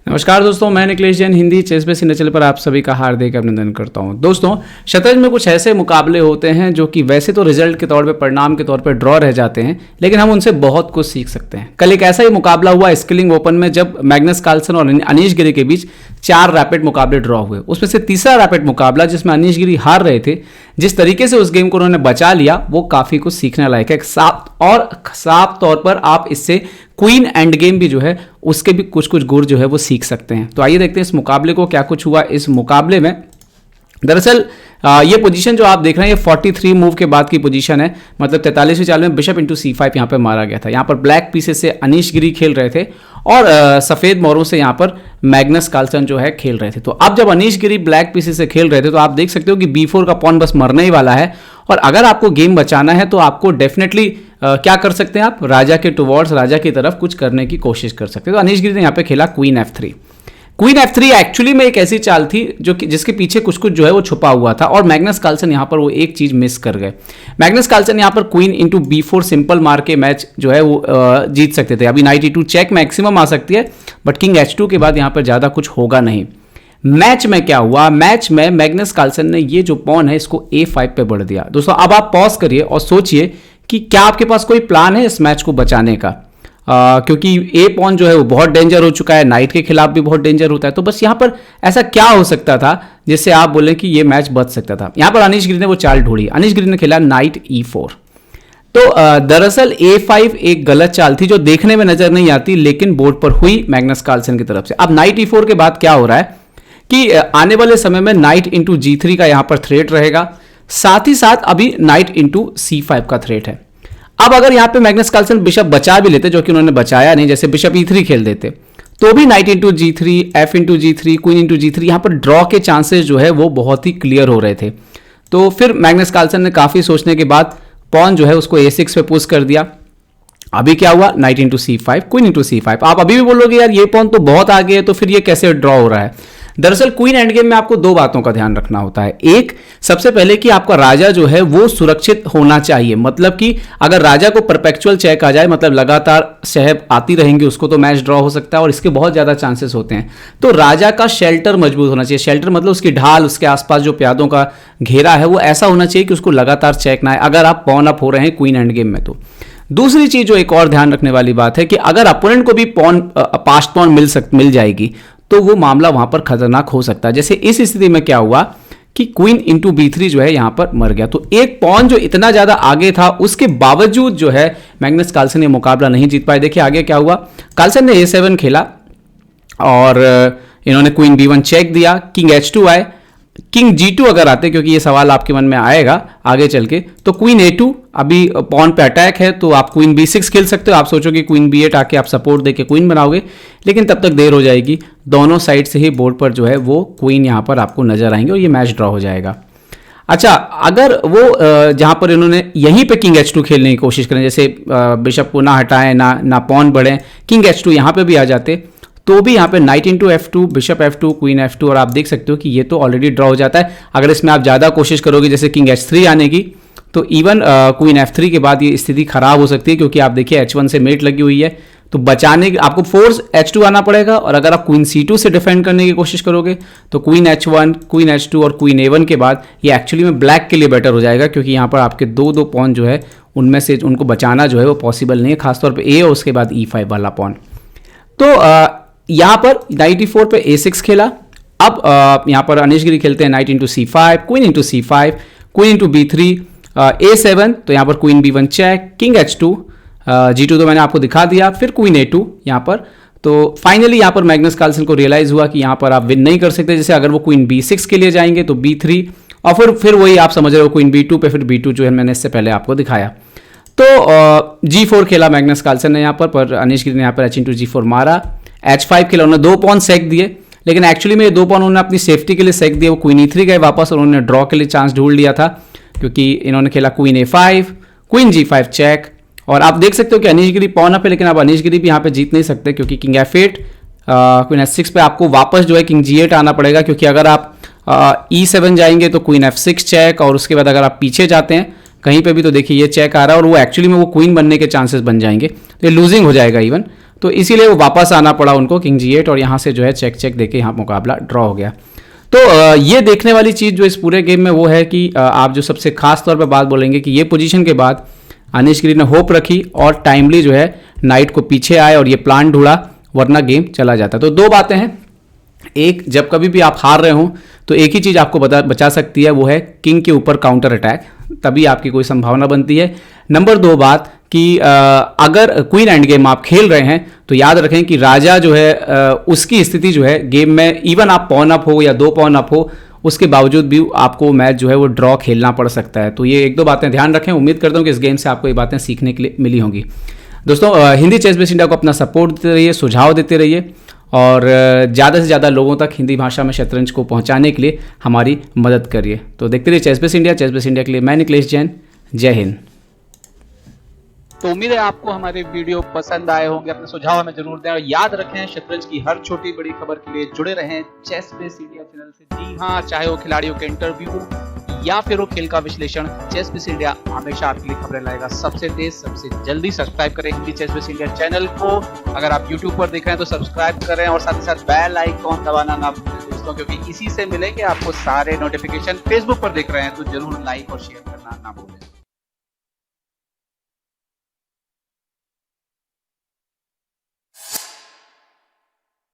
नमस्कार दोस्तों, मैं Nikhilesh Jain Hindi chess base India channel पर आप सभी का हार्दिक अभिनंदन करता हूं। दोस्तों, शतरंज में कुछ ऐसे मुकाबले होते हैं जो कि वैसे तो रिजल्ट के तौर पे, परिणाम के तौर पे ड्रॉ रह जाते हैं, लेकिन हम उनसे बहुत कुछ सीख सकते हैं। कल एक ऐसा ही मुकाबला हुआ स्किलिंग ओपन में जब मैग्नस कार्लसन और अनीश गिरी के बीच 4 रैपिड मुकाबले ड्रॉ हुए। उसमें से तीसरा रैपिड मुकाबला जिसमें अनीश गिरी हार रहे थे, जिस तरीके से उस गेम को उन्होंने बचा लिया वो काफी कुछ सीखने लायक है। साफ तौर पर आप इससे क्वीन एंड गेम भी जो है उसके भी कुछ गुर जो है वो सीख सकते हैं। तो आइए देखते हैं इस मुकाबले को क्या कुछ हुआ। इस मुकाबले में दरअसल ये पोजीशन जो आप देख रहे हैं ये 43 मूव के बाद की पोजीशन है, मतलब 43वीं चाल में बिशप इंटू C5 यहाँ पे मारा गया था। यहाँ पर ब्लैक पीसेस से अनीश गिरी खेल रहे थे और सफेद मोरों से यहाँ पर मैग्नस कार्लसन जो है खेल रहे थे। तो अब जब अनीश गिरी ब्लैक पीसेस से खेल रहे थे तो आप देख सकते हो कि B4 का पॉन बस मरने ही वाला है, और अगर आपको गेम बचाना है तो आपको डेफिनेटली क्या कर सकते हैं, आप राजा के टुवर्ड्स, राजा की तरफ कुछ करने की कोशिश कर सकते हैं। तो अनीश गिरी ने यहाँ पे खेला queen F3। Queen F3 actually में एक ऐसी चाल थी जो कि जिसके पीछे कुछ जो है वो छुपा हुआ था, और मैग्नस कार्लसन यहाँ पर वो एक चीज मिस कर गए। मैग्नस कार्लसन यहाँ पर क्वीन इंटू B4 सिंपल मार के मैच जो है वो जीत सकते थे। अभी नाइट E2 चेक मैक्सिमम आ सकती है, बट किंग H2 के बाद यहाँ पर ज्यादा कुछ होगा नहीं। मैच में क्या हुआ, मैच में मैग्नस कार्लसन ने ये जो पॉन है इसको A5 पे बढ़ दिया। दोस्तों अब आप पॉज करिए और सोचिए कि क्या आपके पास कोई प्लान है इस मैच को बचाने का, क्योंकि ए पॉन जो है वो बहुत डेंजर हो चुका है, नाइट के खिलाफ भी बहुत डेंजर होता है। तो बस यहाँ पर ऐसा क्या हो सकता था जिससे आप बोले कि ये मैच बच सकता था। यहाँ पर अनीश गिरी ने वो चाल ढूंढी, अनीश गिरी ने खेला नाइट E4। तो दरअसल A5 एक गलत चाल थी जो देखने में नजर नहीं आती, लेकिन बोर्ड पर हुई मैग्नस कार्लसन की तरफ से। अब नाइट E4 के बाद क्या हो रहा है कि आने वाले समय में नाइट इंटू G3 का यहाँ पर थ्रेट रहेगा, साथ ही साथ अभी नाइट इंटू C5 का थ्रेट है। अब अगर यहाँ पे मैग्नस कार्लसन बिशप बचा भी लेते, जो कि उन्होंने बचाया नहीं, जैसे बिशप E3 खेल देते, तो भी night into G3, F into G3, queen into G3, यहाँ पर ड्रॉ के चांसेस जो है वो बहुत ही क्लियर हो रहे थे। तो फिर मैग्नस कार्लसन ने काफी सोचने के बाद पॉन जो है उसको A6 पे पुश कर दिया। अभी क्या हुआ, night into C5, queen into C5। आप अभी भी बोलोगे यार ये पॉन तो बहुत आगे है, तो फिर ये कैसे ड्रॉ हो रहा है। दरअसल क्वीन एंड गेम में आपको 2 बातों का ध्यान रखना होता है। एक, सबसे पहले कि आपका राजा जो है वो सुरक्षित होना चाहिए, मतलब कि अगर राजा को परपेचुअल चेक आ जाए, मतलब लगातार शह आती रहेंगी उसको, तो मैच ड्रॉ हो सकता है और इसके बहुत ज्यादा चांसेस होते हैं। तो राजा का शेल्टर मजबूत होना चाहिए। शेल्टर मतलब उसकी ढाल, उसके आसपास जो प्यादों का घेरा है वो ऐसा होना चाहिए कि उसको लगातार चेक ना आए, अगर आप पॉन अप हो रहे हैं क्वीन एंड गेम में। तो दूसरी चीज जो एक और ध्यान रखने वाली बात है कि अगर अपोनेंट को भी पॉन पास्ट पॉन मिल जाएगी तो वो मामला वहां पर खतरनाक हो सकता है। जैसे इस स्थिति में क्या हुआ कि क्वीन इंटू B3 जो है यहां पर मर गया। तो एक पॉन जो इतना ज्यादा आगे था उसके बावजूद जो है मैग्नस कार्लसन ये मुकाबला नहीं जीत पाए। देखिए आगे क्या हुआ, कार्लसन ने A7 खेला और इन्होंने क्वीन B1 चेक दिया, किंग H2 आए, किंग G2 अगर आते, क्योंकि ये सवाल आपके मन में आएगा आगे चल के, तो क्वीन A2, अभी पॉन पे अटैक है तो आप क्वीन B6 खेल सकते हो। आप सोचोगे क्वीन B8 आके आप सपोर्ट देके क्वीन बनाओगे, लेकिन तब तक देर हो जाएगी। दोनों साइड से ही बोर्ड पर जो है वो क्वीन यहाँ पर आपको नजर आएंगे और ये मैच ड्रॉ हो जाएगा। अच्छा, अगर वो जहां पर इन्होंने यहीं पे किंग H2 खेलने की कोशिश करें, जैसे बिशप को ना हटाएं, ना पॉन बढ़े, किंग H2 यहाँ पे भी आ जाते, तो भी यहाँ पे night into F2, bishop F2, queen F2, और आप देख सकते हो कि ये तो ऑलरेडी ड्रॉ हो जाता है। अगर इसमें आप ज़्यादा कोशिश करोगे जैसे किंग H3 आने की, तो इवन क्वीन F3 के बाद ये स्थिति खराब हो सकती है, क्योंकि आप देखिए H1 से मेट लगी हुई है। तो बचाने आपको फोर्स H2 आना पड़ेगा, और अगर आप क्वीन C2 से डिफेंड करने की कोशिश करोगे तो क्वीन H1, क्वीन H2 और क्वीन A1 के बाद ये एक्चुअली में ब्लैक के लिए बेटर हो जाएगा, क्योंकि यहाँ पर आपके दो पॉन जो है उनमें से उनको बचाना जो है वो पॉसिबल नहीं है, खासतौर पर A और उसके बाद E5 वाला पॉन। तो यहाँ पर नाइट E4 पे A6 खेला। अब यहाँ पर अनीश गिरी खेलते हैं night into C5, queen into C5, queen into B3, A7, तो यहाँ पर queen B1 check, king H2, G2 तो मैंने आपको दिखा दिया, फिर क्वीन A2 यहाँ पर। तो फाइनली यहाँ पर मैग्नस कार्लसन को रियलाइज हुआ कि यहाँ पर आप विन नहीं कर सकते। जैसे अगर वो क्वीन B6 के लिए जाएंगे तो B3, और फिर वही आप समझ रहे हो क्वीन B2 पे, फिर B2 जो है मैंने इससे पहले आपको दिखाया। तो G4 खेला मैग्नस कार्लसन ने यहाँ पर अनीश गिरी ने यहाँ पर H इंटू G4 मारा, H5 खेला, उन्होंने 2 पॉन सेक दिए, लेकिन एक्चुअली में ये 2 पॉन उन्होंने अपनी सेफ्टी के लिए सेक दिए। वो क्वीन E3 गए वापस और उन्होंने ड्रॉ के लिए चांस ढूंढ लिया था, क्योंकि इन्होंने खेला queen A5, queen G5 check, और आप देख सकते हो कि अनीश गिरी पॉन अप है, लेकिन अब अनीश गिरी भी यहाँ पे जीत नहीं सकते, क्योंकि किंग F8, क्वीन H6 पे आपको वापस जो है किंग G8 आना पड़ेगा, क्योंकि अगर आप E7 जाएंगे तो क्वीन F6 चेक, और उसके बाद अगर आप पीछे जाते हैं कहीं पे भी तो देखिए ये चेक आ रहा है, और वो एक्चुअली में वो क्वीन बनने के चांसेस बन जाएंगे, तो ये लूजिंग हो जाएगा इवन। तो इसीलिए वो वापस आना पड़ा उनको किंग G8 और यहाँ से जो है चेक चेक देके यहाँ मुकाबला ड्रॉ हो गया। तो ये देखने वाली चीज़ जो इस पूरे गेम में वो है कि आप जो सबसे खास तौर पे बात बोलेंगे कि ये पोजीशन के बाद अनिश गिरी ने होप रखी और टाइमली जो है नाइट को पीछे आए और ये प्लान ढूंढा, वरना गेम चला जाता। तो दो बातें हैं, एक जब कभी भी आप हार रहे हो तो एक ही चीज़ आपको बचा सकती है, वो है किंग के ऊपर काउंटर अटैक, तभी आपकी कोई संभावना बनती है। नंबर दो बात कि अगर क्वीन एंड गेम आप खेल रहे हैं तो याद रखें कि राजा जो है उसकी स्थिति जो है गेम में, इवन आप पॉन अप हो या 2 पॉन अप हो, उसके बावजूद भी आपको मैच जो है वो ड्रॉ खेलना पड़ सकता है। तो ये एक दो बातें ध्यान रखें। उम्मीद करता हूँ कि इस गेम से आपको ये बातें सीखने के लिए मिली होंगी। दोस्तों हिंदी चेस बेस इंडिया को अपना सपोर्ट देते रहिए, सुझाव देते रहिए और ज़्यादा से ज़्यादा लोगों तक हिंदी भाषा में शतरंज को पहुंचाने के लिए हमारी मदद करिए। तो देखते रहिए chess base India. Chess base India के लिए मैं निखिलेश जैन, जय हिंद। तो उम्मीद है आपको हमारे वीडियो पसंद आए होंगे, अपने सुझाव हमें जरूर दें और याद रखें शतरंज की हर छोटी बड़ी खबर के लिए जुड़े रहें चेस बेस इंडिया चैनल से। जी हाँ, चाहे वो खिलाड़ियों के इंटरव्यू या फिर वो खेल का विश्लेषण, चेस बेस इंडिया हमेशा आपके लिए खबरें लाएगा सबसे तेज सबसे जल्दी। सब्सक्राइब करें Hindi chess base India channel को। अगर आप यूट्यूब पर देख रहे हैं तो सब्सक्राइब करें और साथ ही साथ बेल आइकॉन दबाना ना भूलें दोस्तों, क्योंकि इसी से मिलेंगे आपको सारे नोटिफिकेशन। फेसबुक पर देख रहे हैं तो जरूर लाइक और शेयर करना ना भूलें।